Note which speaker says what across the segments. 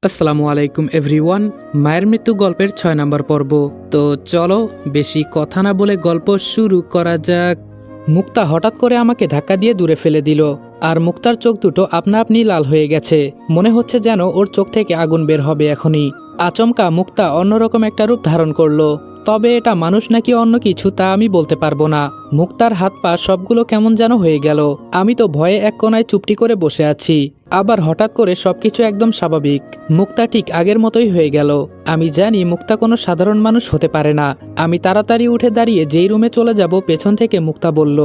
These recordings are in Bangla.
Speaker 1: আসসালামু আলাইকুম এভরিওয়ান। মায়ের মৃত্যু গল্পের ৬ নম্বর পর্ব। তো চলো বেশি কথা না বলে গল্প শুরু করা যাক। মুক্তা হঠাৎ করে আমাকে ধাক্কা দিয়ে দূরে ফেলে দিল, আর মুক্তার চোখ দুটো আপনা আপনি লাল হয়ে গেছে। মনে হচ্ছে যেন ওর চোখ থেকে আগুন বের হবে এখনই। আচমকা মুক্তা অন্যরকম একটা রূপ ধারণ করলো, তবে এটা মানুষ নাকি অন্য কিছু তা আমি বলতে পারবো না। মুক্তার হাত পা সবগুলো কেমন যেন হয়ে গেল। আমি তো ভয়ে এক কোনায় চুপটি করে বসে আছি। আবার হঠাৎ করে সবকিছু একদম স্বাভাবিক। মুক্তা ঠিক আগের মতোই হয়ে গেল। আমি জানি মুক্তা কোনো সাধারণ মানুষ হতে পারে না। আমি তাড়াতাড়ি উঠে দাঁড়িয়ে যেই রুমে চলে যাব, পেছন থেকে মুক্তা বলল,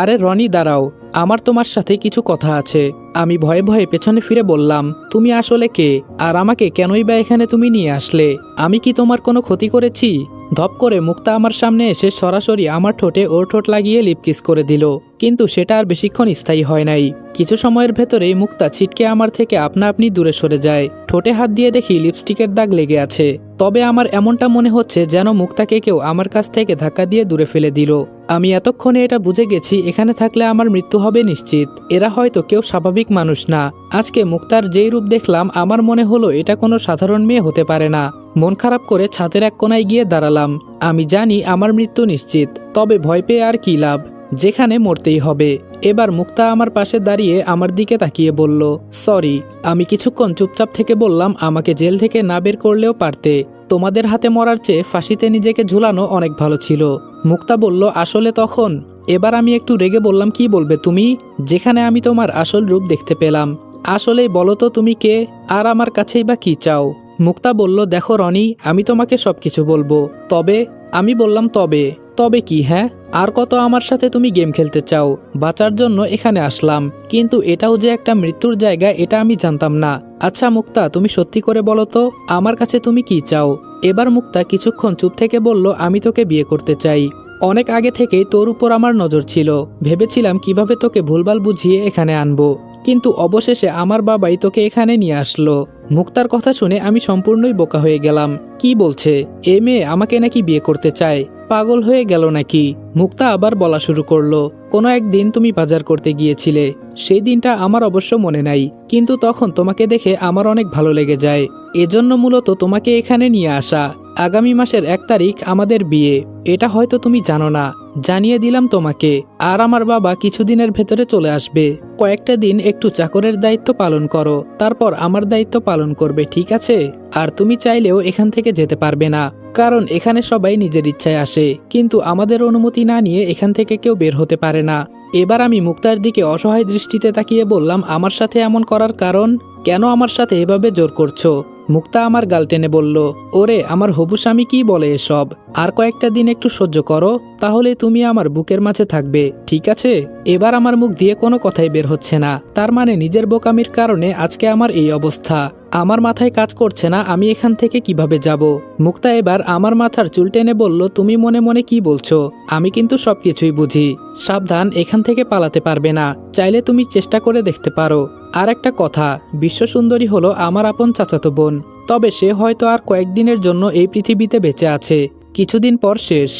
Speaker 1: আরে রনি দাঁড়াও, আমার তোমার সাথে কিছু কথা আছে। আমি ভয়ে ভয়ে পেছনে ফিরে বললাম, তুমি আসলে কে, আর আমাকে কেনই বা এখানে তুমি নিয়ে আসলে? আমি কি তোমার কোনো ক্ষতি করেছি? ধপ করে মুক্তা আমার সামনে এসে সরাসরি আমার ঠোঁটে ওর ঠোঁট লাগিয়ে লিপ কিস করে দিল, কিন্তু সেটা আর বেশিক্ষণ স্থায়ী হয় নাই। কিছু সময়ের ভেতরেই মুক্তা ছিটকে আমার থেকে আপনা আপনি দূরে সরে যায়। ঠোঁটে হাত দিয়ে দেখি লিপস্টিকের দাগ লেগে আছে। তবে আমার এমনটা মনে হচ্ছে যেন মুক্তাকে কেউ আমার কাছ থেকে ধাক্কা দিয়ে দূরে ফেলে দিল। আমি এতক্ষণে এটা বুঝে গেছি, এখানে থাকলে আমার মৃত্যু হবে নিশ্চিত। এরা হয়তো কেউ স্বাভাবিক মানুষ না। আজকে মুক্তার যেই রূপ দেখলাম, আমার মনে হলো এটা কোনো সাধারণ মেয়ে হতে পারে না। মন খারাপ করে ছাদের এক কোনায় গিয়ে দাঁড়ালাম। আমি জানি আমার মৃত্যু নিশ্চিত, তবে ভয় পেয়ে আর কি লাভ, যেখানে মরতেই হবে। এবার মুক্তা আমার পাশে দাঁড়িয়ে আমার দিকে তাকিয়ে বলল, সরি। আমি কিছুক্ষণ চুপচাপ থেকে বললাম, আমাকে জেল থেকে না বের করলেও পারতে। তোমাদের হাতে মরার চেয়ে ফাঁসিতে নিজেকে ঝুলানো অনেক ভালো ছিল। মুক্তা বলল, আসলে তখন। এবার আমি একটু রেগে বললাম, কি বলবে তুমি, যেখানে আমি তোমার আসল রূপ দেখতে পেলাম? আসলেই বলো তো তুমি কে, আর আমার কাছেই বা কি চাও? মুক্তা বলল, দেখো রনি, আমি তোমাকে সবকিছু বলবো। তবে? আমি বললাম, তবে? তবে কি? হ্যাঁ, আর কত আমার সাথে তুমি গেম খেলতে চাও? বাঁচার জন্য এখানে আসলাম, কিন্তু এটাও যে একটা মৃত্যুর জায়গা এটা আমি জানতাম না। আচ্ছা মুক্তা, তুমি সত্যি করে বলো তো, আমার কাছে তুমি কি চাও? এবার মুক্তা কিছুক্ষণ চুপ থেকে বলল, আমি তোকে বিয়ে করতে চাই। অনেক আগে থেকেই তোর উপর আমার নজর ছিল। ভেবেছিলাম কিভাবে তোকে ভুলভাল বুঝিয়ে এখানে আনবো, কিন্তু অবশেষে আমার বাবাই তোকে এখানে নিয়ে আসলো। মুক্তার কথা শুনে আমি সম্পূর্ণই বোকা হয়ে গেলাম। কি বলছে? এ মেয়ে আমাকে নাকি বিয়ে করতে চায়? পাগল হয়ে গেল নাকি? মুক্তা আবার বলা শুরু করলো, কোনো একদিন তুমি বাজার করতে গিয়েছিলে। সেই দিনটা আমার অবশ্য মনে নাই, কিন্তু তখন তোমাকে দেখে আমার অনেক ভালো লেগে যায়। এজন্য মূলত তোমাকে এখানে নিয়ে আসা। আগামী মাসের 1 তারিখ আমাদের বিয়ে। এটা হয়তো তুমি জানো না, জানিয়ে দিলাম তোমাকে। আর আমার বাবা কিছুদিনের ভেতরে চলে আসবে। কয়েকটা দিন একটু চাকরের দায়িত্ব পালন করো, তারপর আমার দায়িত্ব পালন করবে, ঠিক আছে? আর তুমি চাইলেও এখান থেকে যেতে পারবে না, কারণ এখানে সবাই নিজের ইচ্ছায় আসে, কিন্তু আমাদের অনুমতি না নিয়ে এখান থেকে কেউ বের হতে পারে না। এবার আমি মুক্তার দিকে অসহায় দৃষ্টিতে তাকিয়ে বললাম, আমার সাথে এমন করার কারণ? কেন আমার সাথে এভাবে জোর করছো? মুক্তা আমার গাল টেনে বলল, ওরে আমার হবু স্বামী, কি বলে এসব? আর কয়েকটা দিন একটু সহ্য করো, তাহলে তুমি আমার বুকের মাঝে থাকবে, ঠিক আছে? এবার আমার মুখ দিয়ে কোনো কথাই বের হচ্ছে না। তার মানে নিজের বোকামির কারণে আজকে আমার এই অবস্থা। আমার মাথায় কাজ করছে না, আমি এখান থেকে কিভাবে যাব? মুক্তা এবার আমার মাথার চুল টেনে বলল, তুমি মনে মনে কি বলছো? আমি কিন্তু সবকিছুই বুঝি। সাবধান, এখান থেকে পালাতে পারবে না। চাইলে তুমি চেষ্টা করে দেখতে পারো। আর একটা কথা, বিশ্বসুন্দরী হলো আমার আপন চাচাতো বোন, তবে সে হয়তো আর কয়েকদিনের জন্য এই পৃথিবীতে বেঁচে আছে। কিছুদিন পর শেষ।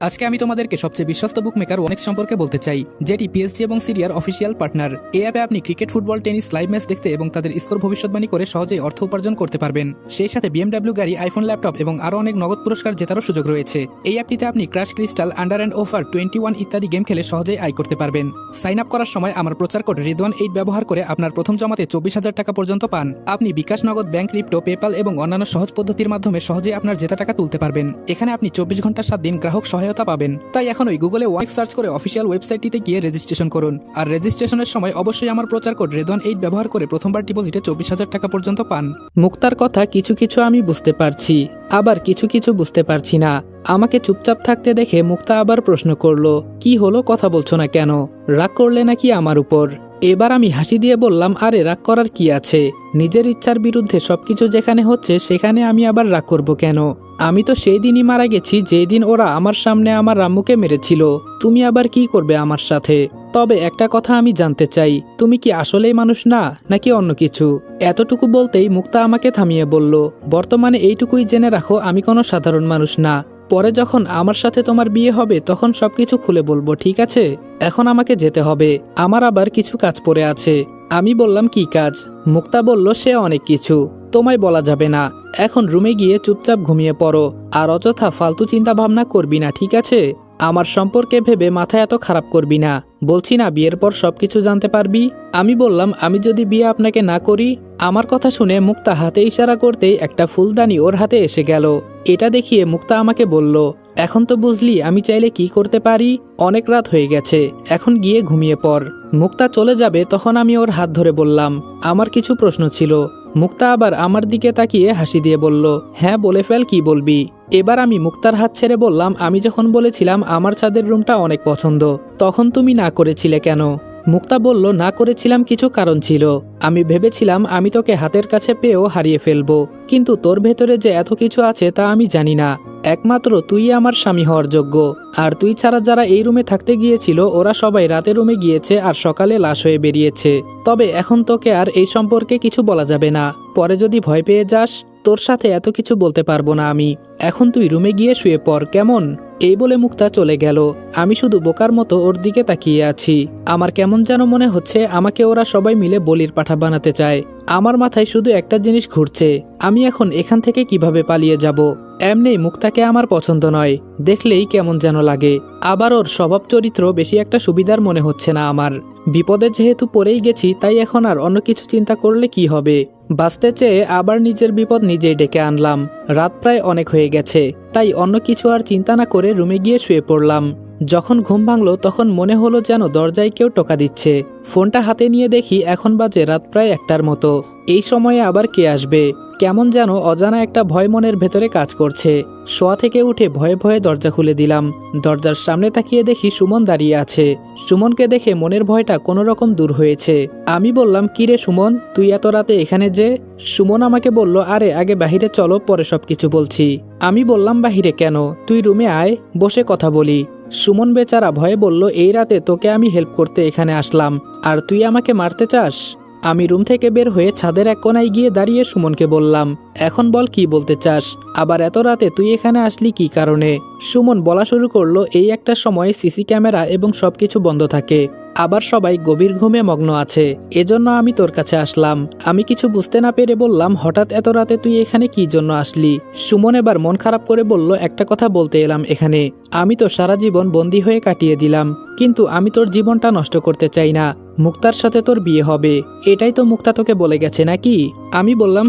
Speaker 2: আজকে আমি তোমাদেরকে সবচেয়ে বিশ্বস্ত বুকমেকার ওনেক্স সম্পর্কে বলতে চাই, যেটি পিএসজি এবং সিরিয়ার অফিসিয়াল পার্টনার। এই অ্যাপে আপনি cricket, football, tennis live match দেখতে এবং তাদের স্কোর ভবিষ্যৎবাণী করে সহজেই অর্থ উপার্জন করতে পারবেন। সেই সাথে বিএমডব্লিউ গাড়ি, আইফোন, ল্যাপটপ এবং আরও অনেক নগদ পুরস্কার জেতারও সুযোগ রয়েছে। এই অ্যাপটিতে আপনি crash, crystal, under and over 21 ইত্যাদি গেম খেলে সহজেই আয় করতে পারবেন। সাইন আপ করার সময় আমার প্রচার কোড রিদওয়ান8 ব্যবহার করে আপনার প্রথম জমাতে 24,000 টাকা পর্যন্ত পান। আপনি বিকাশ, নগদ, ব্যাংক, ক্রিপ্টো, পেপাল এবং অন্যান্য সহজ পদ্ধতির মাধ্যমে সহজেই আপনার জেতা টাকা তুলতে পারবেন। এখানে আপনি 24 ঘন্টা 7 দিন গ্রাহক সহায়তা পাবেন। তাই এখনই গুগলে ওনেক্স সার্চ করে অফিসিয়াল ওয়েবসাইটটিতে গিয়ে রেজিস্ট্রেশন করুন। আর রেজিস্ট্রেশনের সময় অবশ্যই আমার প্রচার কোড রিদওয়ান8 ব্যবহার করে প্রথমবার ডিপোজিটে 24,000 টাকা পর্যন্ত পান।
Speaker 1: মুক্তার কথা কিছু কিছু আমি বুঝতে পারছি, আবার কিছু কিছু বুঝতে পারছি না। আমাকে চুপচাপ থাকতে দেখে মুক্তা আবার প্রশ্ন করলো, কি হলো, কথা বলছো না কেন? রাগ করলে নাকি আমার উপর? এবার আমি হাসি দিয়ে বললাম, আরে রাগ করার কি আছে? নিজের ইচ্ছার বিরুদ্ধে সবকিছু যেখানে হচ্ছে সেখানে আমি আবার রাগ করব কেন? আমি তো সেই দিনই মারা গেছি যেই দিন ওরা আমার সামনে আমার রাম্মুকে মেরেছিল। তুমি আবার কি করবে আমার সাথে? তবে একটা কথা আমি জানতে চাই, তুমি কি আসলেই মানুষ না, নাকি অন্য কিছু? এতটুকু বলতেই মুক্তা আমাকে থামিয়ে বলল, বর্তমানে এইটুকুই জেনে রাখো, আমি কোনো সাধারণ মানুষ না। পরে যখন আমার সাথে তোমার বিয়ে হবে তখন সবকিছু খুলে বলবো, ঠিক আছে? এখন আমাকে যেতে হবে, আমার আবার কিছু কাজ পড়ে আছে। আমি বললাম, কি কাজ? মুক্তা বলল, সে অনেক কিছু। তোমায় বলা যাবে না। এখন রুমে গিয়ে চুপচাপ ঘুমিয়ে পড়ো, আর অযথা ফালতু চিন্তা ভাবনা করবি না, ঠিক আছে? আমার সম্পর্কে ভেবে মাথা এত খারাপ করবি না। বলছি না বিয়ের পর সবকিছু জানতে পারবি। আমি বললাম, আমি যদি বিয়ে আপনাকে না করি? আমার কথা শুনে মুক্তা হাতে ইশারা করতেই একটা ফুলদানি ওর হাতে এসে গেল। এটা দেখিয়ে মুক্তা আমাকে বলল, এখন তো বুঝলি আমি চাইলে কি করতে পারি? অনেক রাত হয়ে গেছে, এখন গিয়ে ঘুমিয়ে পড়। মুক্তা চলে যাবে তখন আমি ওর হাত ধরে বললাম, আমার কিছু প্রশ্ন ছিল। মুক্তা আবার আমার দিকে তাকিয়ে হাসি দিয়ে বলল, হ্যাঁ বলে ফেল, কি বলবি? এবার আমি মুক্তার হাত ছেড়ে বললাম, আমি যখন বলেছিলাম আমার ছাদের রুমটা অনেক পছন্দ, তখন তুমি না করেছিলে কেন? মুক্তা বলল, না করেছিলাম কিছু কারণ ছিল। আমি ভেবেছিলাম আমি তোকে হাতের কাছে পেয়েও হারিয়ে ফেলবো, কিন্তু তোর ভেতরে যে এত কিছু আছে তা আমি জানি না। একমাত্র তুই আমার স্বামী হওয়ার যোগ্য। আর তুই ছাড়া যারা এই রুমে থাকতে গিয়েছিল ওরা সবাই রাতে রুমে গিয়েছে আর সকালে লাশ হয়ে বেরিয়েছে। তবে এখন তোকে আর এই সম্পর্কে কিছু বলা যাবে না। পরে যদি ভয় পেয়ে যাস, তোর সাথে এত কিছু বলতে পারবো না আমি। এখন তুই রুমে গিয়ে শুয়ে পড়, কেমন? এই বলে মুক্তা চলে গেল। আমি শুধু বোকার মতো ওর দিকে তাকিয়ে আছি। আমার কেমন যেন মনে হচ্ছে আমাকে ওরা সবাই মিলে বলির পাঠা বানাতে চায়। আমার মাথায় শুধু একটা জিনিস ঘুরছে, আমি এখন এখান থেকে কিভাবে পালিয়ে যাব। এমনি মুক্তাকে আমার পছন্দ নয়, দেখলেই কেমন যেন লাগে। আবার ওর স্বভাব চরিত্র বেশি একটা সুবিধার মনে হচ্ছে না আমার। বিপদে যেহেতু পড়েই গেছি, তাই এখন আর অন্য কিছু চিন্তা করলে কি হবে? বাঁচতে চেয়ে আবার নিজের বিপদ নিজেই ডেকে আনলাম। রাত প্রায় অনেক হয়ে গেছে, তাই অন্য কিছু আর চিন্তা না করে রুমে গিয়ে শুয়ে পড়লাম। যখন ঘুম ভাঙলো তখন মনে হলো যেন দরজায় কেউ টোকা দিচ্ছে। ফোনটা হাতে নিয়ে দেখি এখন বাজে রাত প্রায় 1টার মতো। এই সময়ে আবার কে আসবে? কেমন যেন অজানা একটা ভয় মনের ভেতরে কাজ করছে। শোয়া থেকে উঠে ভয়ে ভয়ে দরজা খুলে দিলাম। দরজার সামনে তাকিয়ে দেখি সুমন দাঁড়িয়ে আছে। সুমনকে দেখে মনের ভয়টা কোনো রকম দূর হয়েছে। আমি বললাম, কিরে সুমন, তুই এত রাতে এখানে যে? সুমন আমাকে বলল, আরে আগে বাহিরে চলো, পরে সবকিছু বলছি। আমি বললাম, বাহিরে কেন? তুই রুমে আয়, বসে কথা বলি। সুমন বেচারা ভয়ে বলল, এই রাতে তোকে আমি হেল্প করতে এখানে আসলাম, আর তুই আমাকে মারতে চাস? আমি রুম থেকে বের হয়ে ছাদের এক কোনায় গিয়ে দাঁড়িয়ে সুমনকে বললাম, এখন বল কি বলতে চাস? আবার এত রাতে তুই এখানে আসলি কি কারণে? সুমন বলা শুরু করলো, এই একটা সময় সিসি ক্যামেরা এবং সবকিছু বন্ধ থাকে, আবার সবাই গভীর ঘুমে মগ্ন আছে, এজন্য আমি তোর কাছে আসলাম। আমি কিছু বুঝতে না পেরে বললাম, হঠাৎ এত রাতে তুই এখানে কি জন্য আসলি? সুমন এবার মন খারাপ করে বলল, একটা কথা বলতে এলাম এখানে। আমি তো সারা জীবন বন্দী হয়ে কাটিয়ে দিলাম, কিন্তু আমি তোর জীবনটা নষ্ট করতে চাই না। মুক্তার সাথে তোর বিয়ে হবে, এটাই তো মুক্তা তোকে বলে গেছে নাকি? আমি বললাম,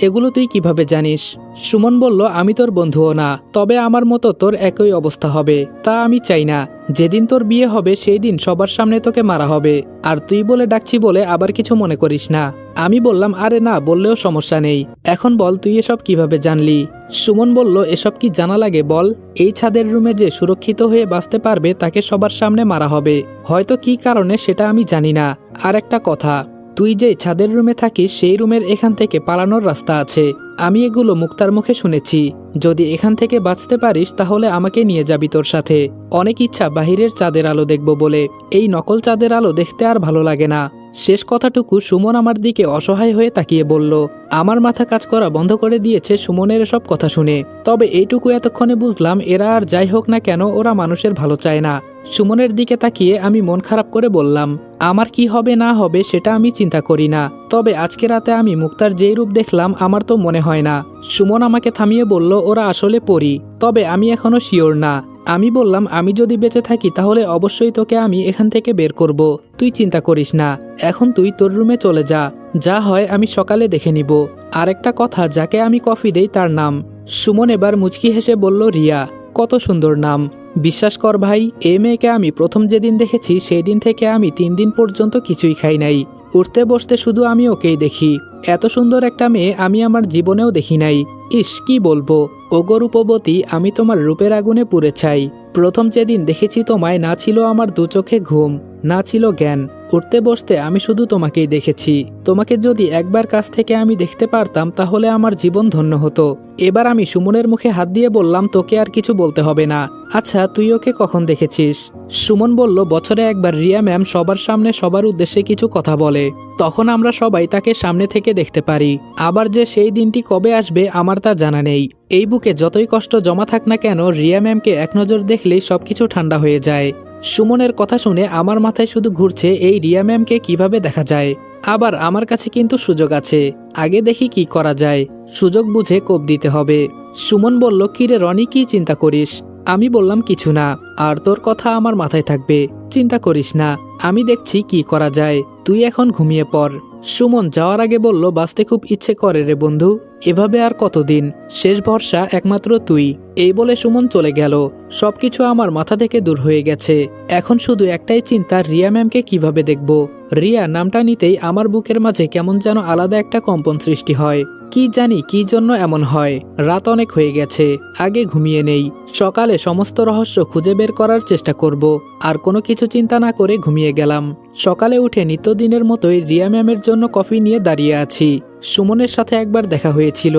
Speaker 1: এগুলো তুই কিভাবে জানিস? সুমন বলল, আমি তোর বন্ধুও না, তবে আমার মতো তোর একই অবস্থা হবে তা আমি চাই না। যেদিন তোর বিয়ে হবে সেই দিন সবার সামনে তোকে মারা হবে, আর তুই বলে ডাকছি বলে আবার কিছু মনে করিস না। আমি বললাম, আরে না বললেও সমস্যা নেই, এখন বল তুই এসব কিভাবে জানলি? সুমন বলল, এসব কি জানা লাগে বল? এই ছাদের রুমে যে সুরক্ষিত হয়ে বাঁচতে পারবে তাকে সবার সামনে মারা হবে, হয়তো কি কারণে সেটা আমি জানি না। আর একটা কথা, তুই যে ছাদের রুমে থাকিস সেই রুমের এখান থেকে পালানোর রাস্তা আছে, আমি এগুলো মুক্তার মুখে শুনেছি। যদি এখান থেকে বাঁচতে পারিস তাহলে আমাকে নিয়ে যাবি তোর সাথে। অনেক ইচ্ছা বাহিরের চাঁদের আলো দেখব বলে, এই নকল চাঁদের আলো দেখতে আর ভালো লাগে না। শেষ কথাটুকু সুমন আমার দিকে অসহায় হয়ে তাকিয়ে বলল। আমার মাথা কাজ করা বন্ধ করে দিয়েছে সুমনের সব কথা শুনে। তবে এইটুকু এতক্ষণে বুঝলাম, এরা আর যাই হোক না কেন ওরা মানুষের ভালো চায় না। সুমনের দিকে তাকিয়ে আমি মন খারাপ করে বললাম, আমার কি হবে না হবে সেটা আমি চিন্তা করি না, তবে আজকে রাতে আমি মুক্তার যেই রূপ দেখলাম আমার তো মনে হয় না। সুমন আমাকে থামিয়ে বলল, ওরা আসলে পরী, তবে আমি এখনো শিওর না। আমি বললাম, আমি যদি বেঁচে থাকি তাহলে অবশ্যই তোকে আমি এখান থেকে বের করব, তুই চিন্তা করিস না। এখন তুই তোর রুমে চলে যা, যা হয় আমি সকালে দেখে নিব। আর একটা কথা, যাকে আমি কফি দেই তার নাম। সুমন এবার মুচকি হেসে বলল, রিয়া, কত সুন্দর নাম। বিশ্বাস কর ভাই, এই মেয়েকে আমি প্রথম যেদিন দেখেছি সেই দিন থেকে আমি 3 দিন পর্যন্ত কিছুই খাই নাই। উঠতে বসতে শুধু আমি ওকেই দেখি। এত সুন্দর একটা মেয়ে আমি আমার জীবনেও দেখি নাই। ইস, কি বলবো, ওগো রূপবতী, আমি তোমার রূপের আগুনে পুড়ে ছাই। প্রথম যেদিন দেখেছি তোমায়, না ছিল আমার 2 চোখে ঘুম, না ছিল জ্ঞান। উঠতে বসতে আমি শুধু তোমাকেই দেখেছি। তোমাকে যদি একবার কাছ থেকে আমি দেখতে পারতাম তাহলে আমার জীবন ধন্য হতো। এবার আমি সুমনের মুখে হাত দিয়ে বললাম, তোকে আর কিছু বলতে হবে না। আচ্ছা, তুই ওকে কখন দেখেছিস? সুমন বলল, বছরে একবার রিয়া ম্যাম সবার সামনে সবার উদ্দেশ্যে কিছু কথা বলে, তখন আমরা সবাই তাকে সামনে থেকে দেখতে পারি। আবার যে সেই দিনটি কবে আসবে আমার তা জানা নেই। এই বুকে যতই কষ্ট জমা থাক না কেন, রিয়া ম্যামকে এক নজর দেখলেই সবকিছু ঠান্ডা হয়ে যায়। সুমনের কথা শুনে আমার মাথায় শুধু ঘুরছে এই রিয়া ম্যামকে কিভাবে দেখা যায়। আবার আমার কাছে কিন্তু সুযোগ আছে, আগে দেখি কি করা যায়। সুযোগ বুঝে কোপ দিতে হবে। সুমন বলল, কিরে রনি, কি চিন্তা করিস? আমি বললাম, কিছু না, আর তোর কথা আমার মাথায় থাকবে, চিন্তা করিস না, আমি দেখছি কি করা যায়, তুই এখন ঘুমিয়ে পড়। সুমন যাওয়ার আগে বলল, বাঁচতে খুব ইচ্ছে করে রে বন্ধু, এভাবে আর কতদিন, শেষ ভরসা একমাত্র তুই। এই বলে সুমন চলে গেল। সবকিছু আমার মাথা থেকে দূর হয়ে গেছে। এখন শুধু একটাই চিন্তা, রিয়া ম্যামকে কিভাবে দেখব। রিয়া নামটা নিতেই আমার বুকের মাঝে কেমন যেন আলাদা একটা কম্পন সৃষ্টি হয়। কি জানি কি জন্য এমন হয়। রাত অনেক হয়ে গেছে, আগে ঘুমিয়ে নেই, সকালে সমস্ত রহস্য খুঁজে বের করার চেষ্টা করব। আর কোনো কিছু চিন্তা না করে ঘুমিয়ে গেলাম। সকালে উঠে নিত্যদিনের মতোই রিয়া ম্যামের জন্য কফি নিয়ে দাঁড়িয়ে আছি। সুমনের সাথে একবার দেখা হয়েছিল,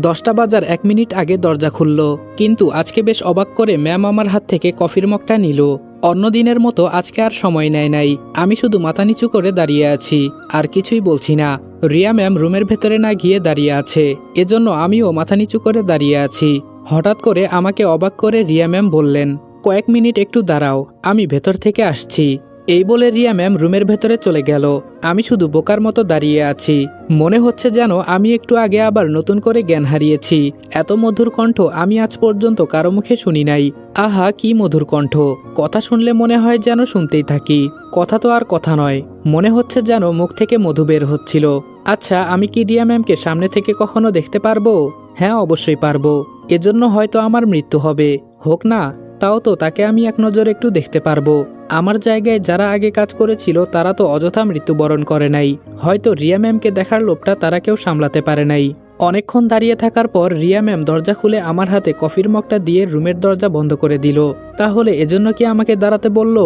Speaker 1: 10টা বাজার 1 মিনিট আগে দরজা খুলল। কিন্তু আজকে বেশ অবাক করে ম্যাম আমার হাত থেকে কফির মগটা নিল। অন্য দিনের মতো আজকে আর সময় নেয় নাই। আমি শুধু মাথা নিচু করে দাঁড়িয়ে আছি, আর কিছুই বলছি না। রিয়া ম্যাম রুমের ভেতরে না গিয়ে দাঁড়িয়ে আছে, এজন্য আমিও মাথা নিচু করে দাঁড়িয়ে আছি। হঠাৎ করে আমাকে অবাক করে রিয়া ম্যাম বললেন, কয়েক মিনিট একটু দাঁড়াও, আমি ভেতর থেকে আসছি। এই বলে রিয়া ম্যাম রুমের ভেতরে চলে গেল। আমি শুধু বোকার মতো দাঁড়িয়ে আছি। মনে হচ্ছে যেন আমি একটু আগে আবার নতুন করে জ্ঞান হারিয়েছি। এত মধুর কণ্ঠ আমি আজ পর্যন্ত কারো মুখে শুনি নাই। আহা, কি মধুর কণ্ঠ! কথা শুনলে মনে হয় যেন শুনতেই থাকি। কথা তো আর কথা নয়, মনে হচ্ছে যেন মুখ থেকে মধু বের হচ্ছিল। আচ্ছা, আমি কি রিয়া ম্যামকে সামনে থেকে কখনো দেখতে পারবো? হ্যাঁ, অবশ্যই পারবো। এজন্য হয়তো আমার মৃত্যু হবে, হোক না, তাও তো তাকে আমি এক নজর একটু দেখতে পারবো। আমার জায়গায় যারা আগে কাজ করেছিল তারা তো অযথা মৃত্যুবরণ করে নাই। হয়তো রিয়া ম্যামকে দেখার লোভটা তারা কেউ সামলাতে পারে নাই। অনেকক্ষণ দাঁড়িয়ে থাকার পর রিয়া ম্যাম দরজা খুলে আমার হাতে কফির মগটা দিয়ে রুমের দরজা বন্ধ করে দিল। তাহলে এজন্য কি আমাকে দাঁড়াতে বলল?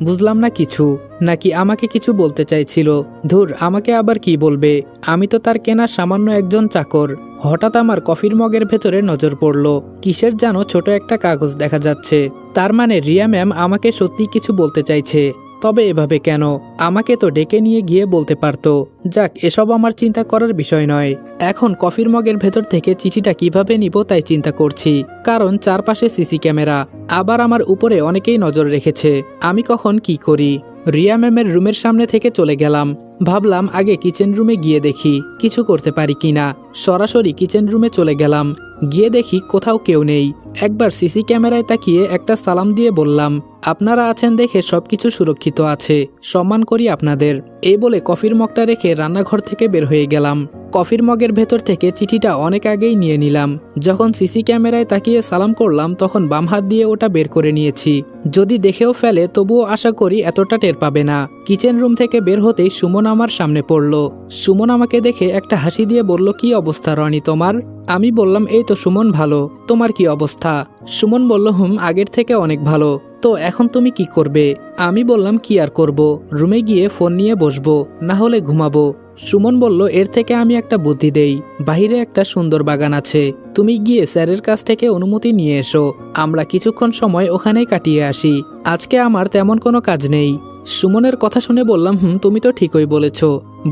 Speaker 1: বুঝলাম না কিছু। নাকি আমাকে কিছু বলতে চাইছিল? ধুর, আমাকে আবার কি বলবে? আমি তো তার কেনা সামান্য একজন চাকর। হঠাৎ আমার কফির মগের ভেতরে নজর পড়ল, কিসের যেন ছোট একটা কাগজ দেখা যাচ্ছে। তার মানে রিয়া ম্যাম আমাকে সত্যি কিছু বলতে চাইছে। তবে এভাবে কেন? আমাকে তো ডেকে নিয়ে গিয়ে বলতে পারতো। যাক, এসব আমার চিন্তা করার বিষয় নয়। এখন কফির মগের ভেতর থেকে চিঠিটা কিভাবে নিব তাই চিন্তা করছি। কারণ চারপাশে সিসি ক্যামেরা, আবার আমার উপরে অনেকেই নজর রেখেছে। আমি কখন কি করি? রিয়া ম্যামের রুমের সামনে থেকে চলে গেলাম। ভাবলাম আগে কিচেন রুমে গিয়ে দেখি কিছু করতে পারি কিনা। সরাসরি কিচেন রুমে চলে গেলাম। গিয়ে দেখি কোথাও কেউ নেই। একবার সিসি ক্যামেরায় তাকিয়ে একটা সালাম দিয়ে বললাম, আপনারা আছেন দেখে সবকিছু সুরক্ষিত আছে, সম্মান করি আপনাদের। এই বলে কফির মগটা রেখে রান্নাঘর থেকে বের হয়ে গেলাম। কফির মগের ভেতর থেকে চিঠিটা অনেক আগেই নিয়ে নিলাম। যখন সিসি ক্যামেরায় তাকিয়ে সালাম করলাম তখন বাম হাত দিয়ে ওটা বের করে নিয়েছি। যদি দেখেও ফেলে তবুও আশা করি এতটা টের পাবে না। কিচেন রুম থেকে বের হতেই সুমন আমার সামনে পড়ল। সুমন আমাকে দেখে একটা হাসি দিয়ে বলল, কি অবস্থা রনি তোমার? আমি বললাম, এই তো সুমন, ভালো। তোমার কি অবস্থা? সুমন বলল, আগের থেকে অনেক ভালো। তো এখন তুমি কি করবে? আমি বললাম, কি আর করব, রুমে গিয়ে ফোন নিয়ে বসবো, না হলে ঘুমাবো। সুমন বলল, এর থেকে আমি একটা বুদ্ধি দেই। বাহিরে একটা সুন্দর বাগান আছে, তুমি গিয়ে স্যারের কাছ থেকে অনুমতি নিয়ে এসো। আমরা কিছুক্ষণ সময় ওখানেই কাটিয়ে আসি। আজকে আমার তেমন কোনো কাজ নেই। সুমনের কথা শুনে বললাম, তুমি তো ঠিকই বলেছ,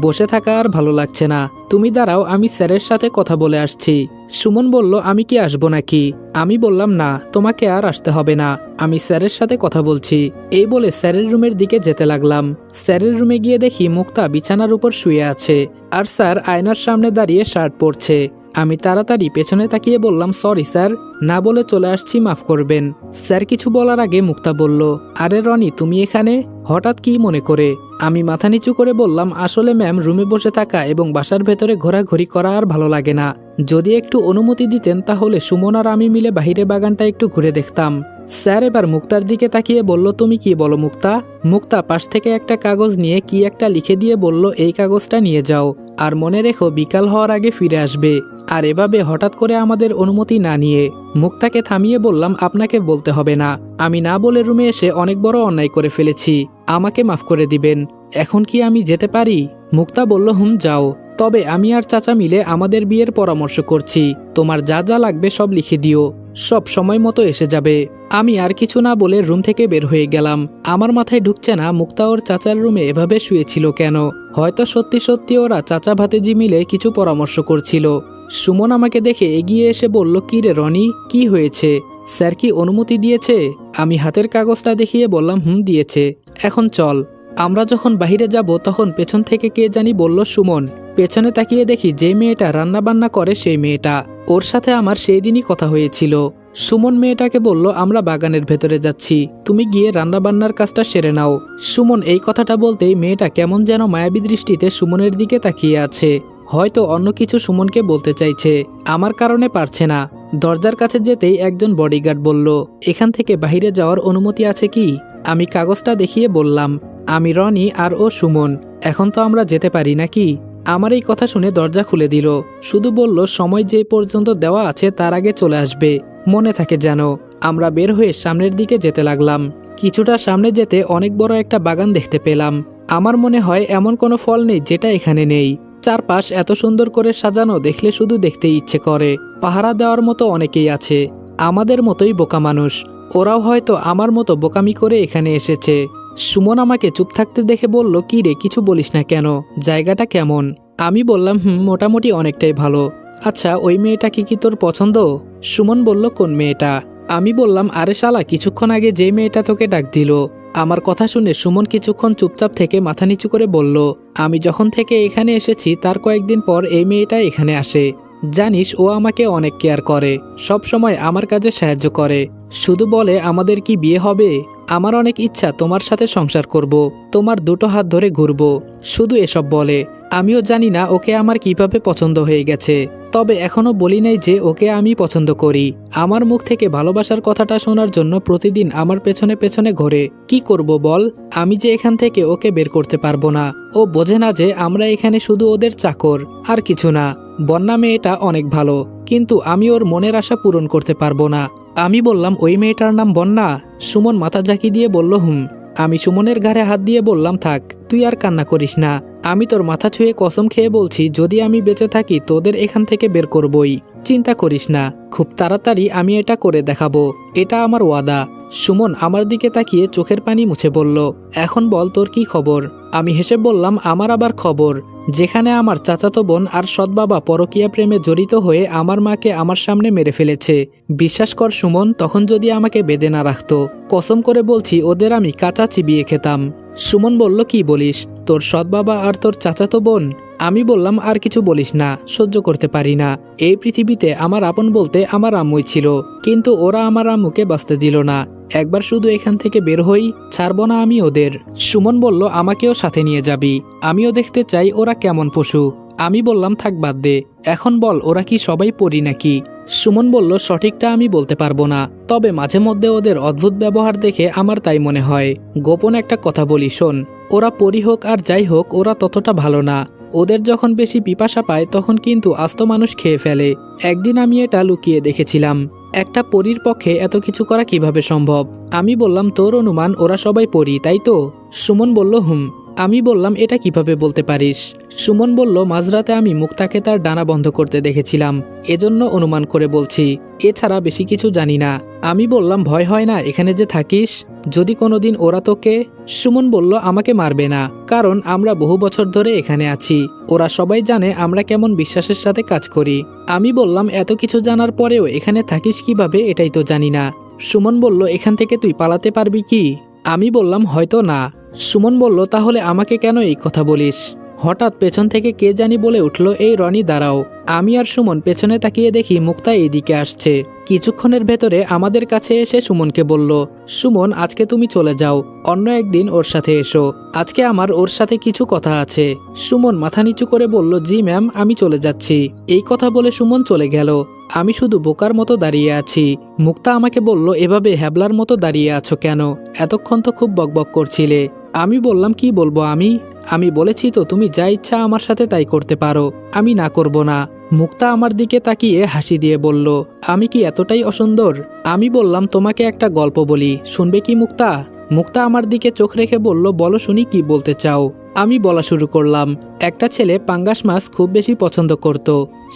Speaker 1: বসে থাকা আর ভালো লাগছে না। তুমি দাঁড়াও, আমি স্যারের সাথে কথা বলে আসছি। সুমন বলল, আমি কি আসবো নাকি? আমি বললাম, না, তোমাকে আর আসতে হবে না, আমি স্যারের সাথে কথা বলছি। এই বলে স্যারের রুমের দিকে যেতে লাগলাম। স্যারের রুমে গিয়ে দেখি মুক্তা বিছানার উপর শুয়ে আছে, আর স্যার আয়নার সামনে দাঁড়িয়ে শার্ট পরছে। আমি তাড়াতাড়ি পেছনে তাকিয়ে বললাম, সরি স্যার, না বলে চলে আসছি, মাফ করবেন। স্যার কিছু বলার আগে মুক্তা বলল, আরে রনি, তুমি এখানে হঠাৎ কি মনে করে? আমি মাথা নিচু করে বললাম, আসলে ম্যাম, রুমে বসে থাকা এবং বাসার ভেতরে ঘোরাঘুরি করা আর ভালো লাগে না। যদি একটু অনুমতি দিতেন তাহলে সুমন আর আমি মিলে বাইরে বাগানটা একটু ঘুরে দেখতাম। স্যার এবার মুক্তার দিকে তাকিয়ে বলল, তুমি কি বলো মুক্তা? মুক্তা পাশ থেকে একটা কাগজ নিয়ে কি একটা লিখে দিয়ে বলল, এই কাগজটা নিয়ে যাও, আর মনে রেখো বিকাল হওয়ার আগে ফিরে আসবে। আর এভাবে হঠাৎ করে আমাদের অনুমতি না নিয়ে। মুক্তাকে থামিয়ে বললাম, আপনাকে বলতে হবে না, আমি না বলে রুমে এসে অনেক বড় অন্যায় করে ফেলেছি, আমাকে মাফ করে দিবেন। এখন কি আমি যেতে পারি? মুক্তা বলল, যাও। তবে আমি আর চাচা মিলে আমাদের বিয়ের পরামর্শ করছি, তোমার যা যা লাগবে সব লিখে দিও, সব সময় মতো এসে যাবে। আমি আর কিছু না বলে রুম থেকে বের হয়ে গেলাম। আমার মাথায় ঢুকছে না মুক্তা ওর চাচার রুমে এভাবে শুয়েছিল কেন। হয়তো সত্যি সত্যি ওরা চাচা ভাতিজি মিলে কিছু পরামর্শ করছিল। সুমন আমাকে দেখে এগিয়ে এসে বলল, কি রে রনি, কি হয়েছে? স্যার কি অনুমতি দিয়েছে? আমি হাতের কাগজটা দেখিয়ে বললাম দিয়েছে। এখন চল। আমরা যখন বাইরে যাব তখন পেছন থেকে কে জানি বলল সুমন। পেছনে তাকিয়ে দেখি যে মেয়েটা রান্নাবান্না করে সেই মেয়েটা। ওর সাথে আমার সেই দিনই কথা হয়েছিল। সুমন মেয়েটাকে বলল আমরা বাগানের ভেতরে যাচ্ছি, তুমি গিয়ে রান্নাবান্নার কাজটা সেরে নাও। সুমন এই কথাটা বলতেই মেয়েটা কেমন যেন মায়াবী দৃষ্টিতে সুমনের দিকে তাকিয়ে আছে। হয়তো অন্য কিছু সুমনকে বলতে চাইছে, আমার কারণে পারছে না। দরজার কাছে যেতেই একজন বডিগার্ড বলল, এখান থেকে বাইরে যাওয়ার অনুমতি আছে কি? আমি কাগজটা দেখিয়ে বললাম, আমি রনি আর ও সুমন, এখন তো আমরা যেতে পারি নাকি? আমার এই কথা শুনে দরজা খুলে দিল। শুধু বলল সময় যে পর্যন্ত দেওয়া আছে তার আগে চলে আসবে, মনে থাকে যেন। আমরা বের হয়ে সামনের দিকে যেতে লাগলাম। কিছুটা সামনে যেতে অনেক বড় একটা বাগান দেখতে পেলাম। আমার মনে হয় এমন কোনো ফল নেই যেটা এখানে নেই। চারপাশ এত সুন্দর করে সাজানো, দেখলে শুধু দেখতে ইচ্ছে করে। পাহারা দেওয়ার মতো অনেকেই আছে, আমাদের মতোই বোকা মানুষ। ওরাও হয়তো আমার মতো বোকামি করে এখানে এসেছে। সুমন আমাকে চুপ থাকতে দেখে বলল, কি রে, কিছু বলিস না কেন? জায়গাটা কেমন? আমি বললাম মোটামুটি অনেকটাই ভালো। আচ্ছা, ওই মেয়েটা কি তোর পছন্দ? সুমন বলল, কোন মেয়েটা? আমি বললাম, আরে শালা, কিছুক্ষণ আগে যে মেয়েটা তোকে ডাক দিল। আমার কথা শুনে সুমন কিছুক্ষণ চুপচাপ থেকে মাথা নিচু করে বলল, আমি যখন থেকে এখানে এসেছি তার কয়েকদিন পর এই মেয়েটা এখানে আসে। জানিস, ও আমাকে অনেক কেয়ার করে, সব সময় আমার কাজে সাহায্য করে। শুধু বলে আমাদের কি বিয়ে হবে? আমার অনেক ইচ্ছা তোমার সাথে সংসার করব, তোমার দুটো হাত ধরে ঘুরবো, শুধু এসব বলে। আমিও জানি না ওকে আমার কিভাবে পছন্দ হয়ে গেছে, তবে এখনো বলি নাই যে ওকে আমি পছন্দ করি। আমার মুখ থেকে ভালোবাসার কথাটা শোনার জন্য প্রতিদিন আমার পেছনে পেছনে ঘোরে। কি করব বল? আমি যে এখান থেকে ওকে বের করতে পারবো না। ও বোঝে না যে আমরা এখানে শুধু ওদের চাকর, আর কিছু না। বন্যা মেয়েটা অনেক ভালো, কিন্তু আমি ওর মনের আশা পূরণ করতে পারবো না। আমি বললাম, ওই মেয়েটার নাম বন্যা? সুমন মাথা ঝাঁকি দিয়ে বলল, আমি সুমনের ঘাড়ে হাত দিয়ে বললাম, থাক, তুই আর কান্না করিস না। আমি তোর মাথা ছুঁয়ে কসম খেয়ে বলছি, যদি আমি বেঁচে থাকি তোদের এখান থেকে বের করবই। চিন্তা করিস না, খুব তাড়াতাড়ি আমি এটা করে দেখাবো, এটা আমার ওয়াদা। সুমন আমার দিকে তাকিয়ে চোখের পানি মুছে বলল, এখন বল তোর কি খবর? আমি হেসে বললাম, আমার আবার খবর, যেখানে আমার চাচাতো বোন আর সৎ বাবা পরকীয়া প্রেমে জড়িত হয়ে আমার মাকে আমার সামনে মেরে ফেলেছে। বিশ্বাস কর সুমন, তখন যদি আমাকে বেঁধে না রাখতো, কসম করে বলছি ওদের আমি কাঁচা চিবিয়ে খেতাম। সুমন বলল, কি বলিস? তোর সৎ বাবা আর তোর চাচাতো বোন? আমি বললাম, আর কিছু বলিস না, সহ্য করতে পারি না। এই পৃথিবীতে আমার আপন বলতে আমার আম্মুই ছিল, কিন্তু ওরা আমার আম্মুকে বাঁচতে দিল না। একবার শুধু এখান থেকে বের হই, ছাড়বো না আমি ওদের। সুমন বলল, আমাকেও সাথে নিয়ে যাবি, আমিও দেখতে চাই ওরা কেমন পশু। আমি বললাম, থাক, বাদ দে। এখন বল, ওরা কি সবাই পরি নাকি? সুমন বলল, সঠিকটা আমি বলতে পারবো না, তবে মাঝে মধ্যে ওদের অদ্ভুত ব্যবহার দেখে আমার তাই মনে হয়। গোপন একটা কথা বলি, শোন, ওরা পরি হোক আর যাই হোক, ওরা ততটা ভালো না। ওদের যখন বেশি পিপাসা পায় তখন কিন্তু আস্ত মানুষ খেয়ে ফেলে। একদিন আমি এটা লুকিয়ে দেখেছিলাম। একটা পরীর পক্ষে এত কিছু করা কিভাবে সম্ভব? আমি বললাম, তোর অনুমান ওরা সবাই পরি, তাই তো? সুমন বলল, আমি বললাম, এটা কিভাবে বলতে পারিস? সুমন বলল, মাঝরাতে আমি মুক্তাকে তার ডানা বন্ধ করতে দেখেছিলাম, এজন্য অনুমান করে বলছি, এছাড়া বেশি কিছু জানি না। আমি বললাম, ভয় হয় না এখানে যে থাকিস? যদি কোনোদিন ওরা তোকে? সুমন বলল, আমাকে মারবে না, কারণ আমরা বহু বছর ধরে এখানে আছি। ওরা সবাই জানে আমরা কেমন বিশ্বাসের সাথে কাজ করি। আমি বললাম, এত কিছু জানার পরেও এখানে থাকিস কিভাবে, এটাই তো জানি না। সুমন বলল, এখান থেকে তুই পালাতে পারবি কি? আমি বললাম, হয়তো না। সুমন বলল, তাহলে আমাকে কেন এই কথা বলিস? হঠাৎ পেছন থেকে কে জানি বলে উঠল, এই রনি, দাঁড়াও। আমি আর সুমন পেছনে তাকিয়ে দেখি মুক্তা এইদিকে আসছে। কিছুক্ষণের ভেতরে আমাদের কাছে এসে সুমনকে বলল, সুমন, আজকে তুমি চলে যাও, অন্য একদিন ওর সাথে এসো, আজকে আমার ওর সাথে কিছু কথা আছে। সুমন মাথা নিচু করে বলল, জি ম্যাম, আমি চলে যাচ্ছি। এই কথা বলে সুমন চলে গেল। আমি শুধু বোকার মতো দাঁড়িয়ে আছি। মুক্তা আমাকে বলল, এভাবে হ্যাবলার মতো দাঁড়িয়ে আছো কেন? এতক্ষণ তো খুব বকবক করছিলে। আমি বললাম, কি বলবো আমি বলেছি তো তুমি যা ইচ্ছা আমার সাথে তাই করতে পারো, আমি না করব না। মুক্তা আমার দিকে তাকিয়ে হাসি দিয়ে বলল, আমি কি এতটাই অসুন্দর? আমি বললাম, তোমাকে একটা গল্প বলি, শুনবে কি মুক্তা? মুক্তা আমার দিকে চোখ রেখে বলল, বলো শুনি, কি বলতে চাও? আমি বলা শুরু করলাম। একটা ছেলে পাঙ্গাস মাছ খুব বেশি পছন্দ করত।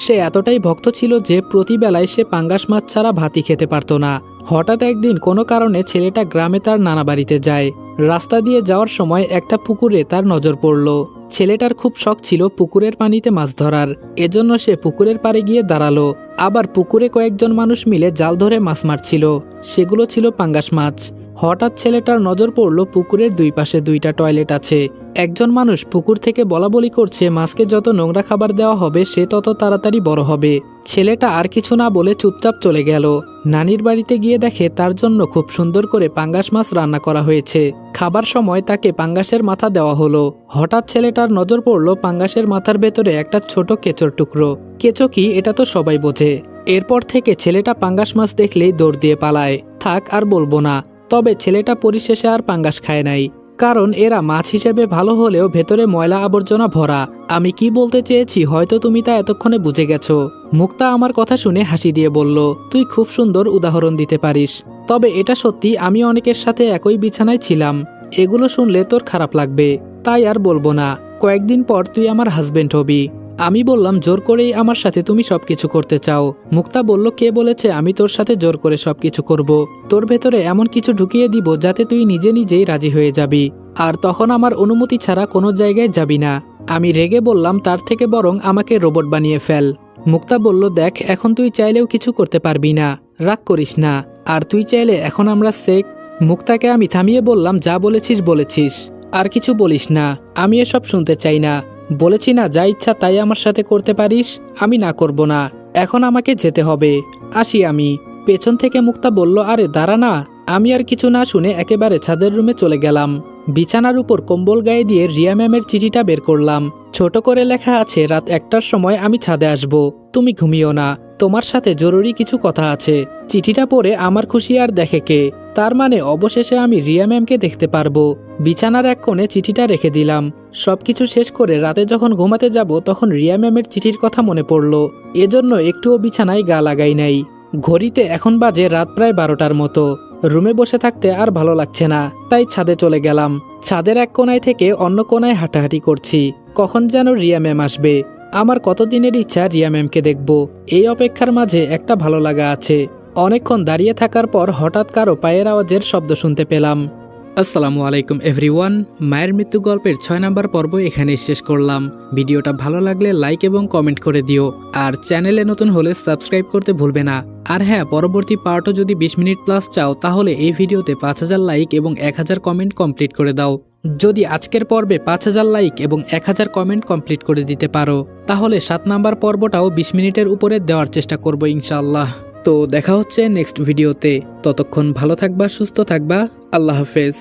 Speaker 1: সে এতটাই ভক্ত ছিল যে প্রতিবেলায় সে পাঙ্গাস মাছ ছাড়া ভাতই খেতে পারত না। হঠাৎ একদিন কোনো কারণে ছেলেটা গ্রামে তার নানা বাড়িতে যায়। রাস্তা দিয়ে যাওয়ার সময় একটা পুকুরে তার নজর পড়ল। ছেলেটার খুব শখ ছিল পুকুরের পানিতে মাছ ধরার, এজন্য সে পুকুরের পাড়ে গিয়ে দাঁড়ালো। আবার পুকুরে কয়েকজন মানুষ মিলে জাল ধরে মাছ মারছিল, সেগুলো ছিল পাঙ্গাস মাছ। হঠাৎ ছেলেটার নজর পড়ল পুকুরের দুই পাশে দুইটা টয়লেট আছে। একজন মানুষ পুকুর থেকে বলাবলি করছে মাছকে যত নোংরা খাবার দেওয়া হবে সে তত তাড়াতাড়ি বড় হবে। ছেলেটা আর কিছু না বলে চুপচাপ চলে গেল। নানির বাড়িতে গিয়ে দেখে তার জন্য খুব সুন্দর করে পাঙ্গাস মাছ রান্না করা হয়েছে। খাবার সময় তাকে পাঙ্গাসের মাথা দেওয়া হলো। হঠাৎ ছেলেটার নজর পড়ল পাঙ্গাসের মাথার ভেতরে একটা ছোট কেঁচোর টুকরো। কেঁচো কি এটা তো সবাই বোঝে। এরপর থেকে ছেলেটা পাঙ্গাস মাছ দেখলেই দৌড় দিয়ে পালায়। থাক আর বলবো না। তবে ছেলেটা পরিশেষে আর পাঙ্গাস খায় নাই, কারণ এরা মাছ হিসেবে ভালো হলেও ভেতরে ময়লা আবর্জনা ভরা। আমি কি বলতে চেয়েছি হয়তো তুমি তা এতক্ষণে বুঝে গেছো। মুক্তা আমার কথা শুনে হাসি দিয়ে বলল, তুই খুব সুন্দর উদাহরণ দিতে পারিস। তবে এটা সত্যি, আমি অনেকের সাথে একই বিছানায় ছিলাম। এগুলো শুনলে তোর খারাপ লাগবে, তাই আর বলবো না। কয়েকদিন পর তুই আমার হাজবেন্ড হবি। আমি বললাম, জোর করেই আমার সাথে তুমি সবকিছু করতে চাও? মুক্তা বলল, কে বলেছে আমি তোর সাথে জোর করে সবকিছু করব? তোর ভেতরে এমন কিছু ঢুকিয়ে দিব যাতে তুই নিজে নিজেই রাজি হয়ে যাবি, আর তখন আমার অনুমতি ছাড়া কোনো জায়গায় যাবি না। আমি রেগে বললাম, তার থেকে বরং আমাকে রোবট বানিয়ে ফেল। মুক্তা বলল, দেখ এখন তুই চাইলেও কিছু করতে পারবি না, রাগ করিস না। আর তুই চাইলে এখন আমরা মুক্তাকে আমি থামিয়ে বললাম, যা বলেছিস বলেছিস, আর কিছু বলিস না। আমি এসব শুনতে চাই না। বলেছি না যা ইচ্ছা তাই আমার সাথে করতে পারিস। আমি না করব না। এখন আমাকে যেতে হবে, আসি আমি। পেছন থেকে মুক্তা বলল, আরে দাঁড়া না। আমি আর কিছু না শুনে একেবারে ছাদের রুমে চলে গেলাম। বিছানার উপর কম্বল গায়ে দিয়ে রিয়া ম্যামের চিঠিটা বের করলাম। ছোট করে লেখা আছে, রাত 1টার সময় আমি ছাদে আসব, তুমি ঘুমিও না, তোমার সাথে জরুরি কিছু কথা আছে। চিঠিটা পড়ে আমার খুশি আর দেখে কে। তার মানে অবশেষে আমি রিয়া ম্যামকে দেখতে পারবো। বিছানার এক কোণে চিঠিটা রেখে দিলাম। সবকিছু শেষ করে রাতে যখন ঘুমাতে যাব তখন রিয়া ম্যামের চিঠির কথা মনে পড়ল। এজন্য একটুও বিছানায় গা লাগাই নাই। ঘড়িতে এখন বাজে রাত প্রায় 12টার মতো। রুমে বসে থাকতে আর ভালো লাগছে না, তাই ছাদে চলে গেলাম। ছাদের এক কোণায় থেকে অন্য কোণায় হাঁটাহাঁটি করছি, কখন যেন রিয়া ম্যাম আসবে। আমার কতদিনের ইচ্ছা রিয়া ম্যামকে দেখব। এই অপেক্ষার মাঝে একটা ভালো লাগা আছে। অনেকক্ষণ দাঁড়িয়ে থাকার পর হঠাৎ কারো পায়ের আওয়াজের শব্দ শুনতে পেলাম। আসসালামু আলাইকুম এভরিওয়ান। মায়ের মৃত্যু গল্পের 6 নম্বর পর্ব এখানে শেষ করলাম। ভিডিওটা ভালো লাগলে লাইক এবং কমেন্ট করে দিও, আর চ্যানেলে নতুন হলে সাবস্ক্রাইব করতে ভুলবে না। আর হ্যাঁ, পরবর্তী পার্টও যদি 20 মিনিট প্লাস চাও তাহলে এই ভিডিওতে 5000 লাইক এবং 1000 কমেন্ট কমপ্লিট করে দাও। যদি আজকের পর্বে 5000 লাইক এবং 1000 কমেন্ট কমপ্লিট করে দিতে পারো তাহলে 7 নাম্বার পর্বটাও 20 মিনিটের উপরে দেওয়ার চেষ্টা করব ইনশাআল্লাহ। তো দেখা হচ্ছে নেক্সট ভিডিওতে। ততক্ষণ ভালো থাকবা, সুস্থ থাকবা। আল্লাহ হাফেজ।